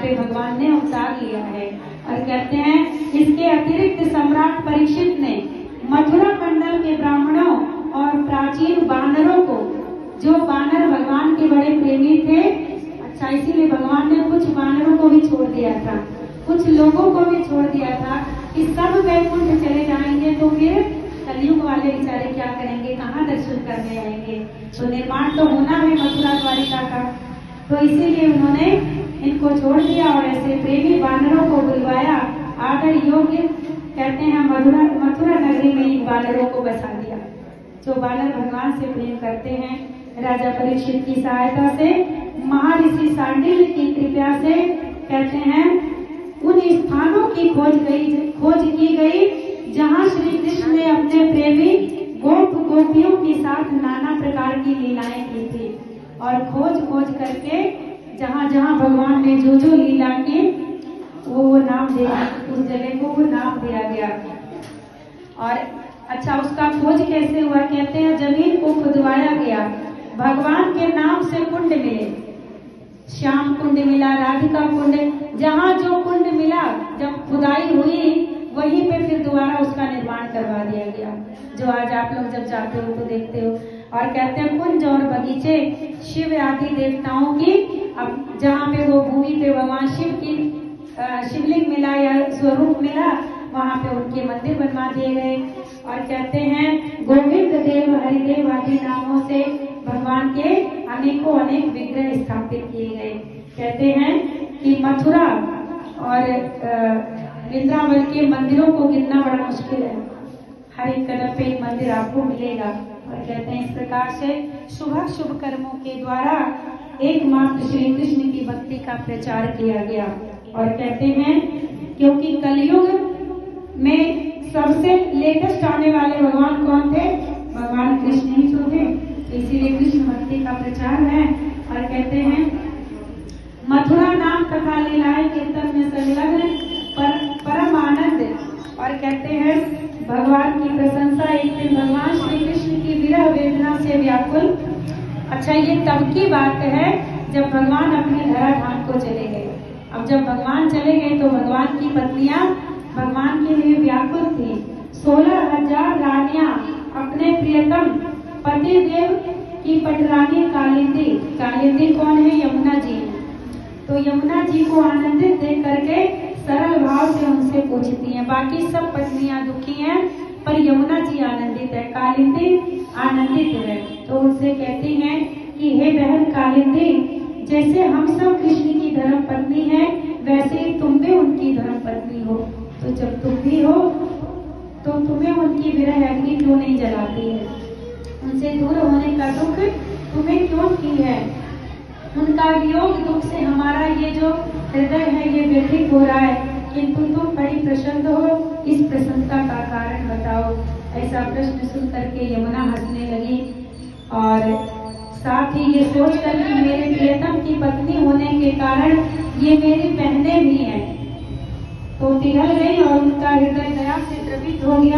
पे भगवान ने अवतार लिया है। और कहते हैं इसके अतिरिक्त सम्राट परीक्षित ने मथुरा मंडल के ब्राह्मणों और प्राचीन वानरों को, जो वानर भगवान के बड़े प्रेमी थे, अच्छा इसीलिए भगवान ने कुछ वानरों को भी छोड़ दिया था, कुछ लोगों को भी छोड़ दिया था कि सब वैकुंठ चले जाएंगे तो फिर कलयुग वाले बेचारे क्या करेंगे, कहाँ दर्शन करने आएंगे। तो निर्माण तो होना है मथुरा द्वारिका का, तो इसीलिए उन्होंने इनको छोड़ दिया और ऐसे प्रेमी वानरों को बुलवाया। आदर योग्य कहते हैं मथुरा नगरी में इन वानरों को बसा दिया। जो वानर भगवान से प्रेम करते हैं, राजा परीक्षित की सहायता से, महर्षि सांडिल्य की कृपा से कहते हैं उन स्थानों की खोज की गई जहाँ श्री कृष्ण ने अपने प्रेमी गोपियों के साथ नाना प्रकार की लीलाएं की थी। और खोज करके जहाँ जहाँ भगवान ने जो लीला की वो नाम दिया, उस जगह को वो नाम दिया गया। और अच्छा उसका खोज कैसे हुआ, कहते हैं जमीन को खुदवाया गया, भगवान के नाम से कुंड मिले, श्याम कुंड मिला, राधिका कुंड, जहाँ जो कुंड मिला जब खुदाई हुई वहीं पे फिर दोबारा उसका निर्माण करवा दिया गया, जो आज आप लोग जब जाते हो तो देखते हो। और कहते हैं कुंज और बगीचे शिव आदि देवताओं की, अब जहाँ पे वो भूमि पे भगवान शिव की शिवलिंग मिला या स्वरूप मिला, वहाँ पे उनके मंदिर बनवा दिए गए। और कहते हैं गोविंद देव हरिदेव आदि नामों से भगवान के अनेक विग्रह स्थापित किए गए। कहते हैं कि मथुरा और वृंदावन के मंदिरों को गिनना बड़ा मुश्किल है, हर एक कदम पे एक मंदिर आपको मिलेगा। और कहते हैं इस प्रकार से शुभ कर्मों के द्वारा एकमात्र श्री कृष्ण की भक्ति का प्रचार किया गया। और कहते हैं क्योंकि कलयुग में सबसे लेटेस्ट आने वाले भगवान कौन थे, भगवान कृष्ण ही तो थे, इसीलिए कृष्ण भक्ति का प्रचार है। और कहते हैं मथुरा नाम तथा लीलाएं कीर्तन में संलग्न परम आनंद। और कहते हैं भगवान की प्रशंसा, एक दिन भगवान श्री कृष्ण की विरह वेदना से व्याकुल। अच्छा ये तब की बात है जब भगवान अपने धराधाम को चले गए। अब जब भगवान चले गए तो भगवान की पत्नियां भगवान के लिए व्याकुल थी। 16,000 रानियां अपने प्रियतम पति देव की पटरानी कालिंदी कौन है, यमुना जी। तो यमुना जी को आनंदित देख करके सरल भाव से उनसे पूछती हैं, बाकी सब पत्नियां दुखी हैं पर यमुना जी आनंदित है, कालिंदी आनंदित है। तो उनसे कहती हैं कि हे बहन कालिंदी, जैसे हम सब कृष्ण की धर्म पत्नी हैं वैसे ही तुम भी उनकी धर्म पत्नी हो, तो जब तुम भी हो तो तुम्हें उनकी विरह अग्नि क्यों नहीं जलाती है, उनसे दूर होने का दुख तुम्हें क्यों की है, उनका वियोग दुख से हमारा ये जो हृदय है ये व्यथित हो रहा है, किंतु तुम बड़ी प्रसन्न हो, इस प्रसन्नता का कारण बताओ। ऐसा प्रश्न सुन करके यमुना हंसने लगी और साथ ही ये सोचकर कि मेरे प्रियतम की पत्नी होने के कारण ये मेरी बहनें भी हैं, तो पिघल गई और उनका हृदय दया से द्रवित हो गया।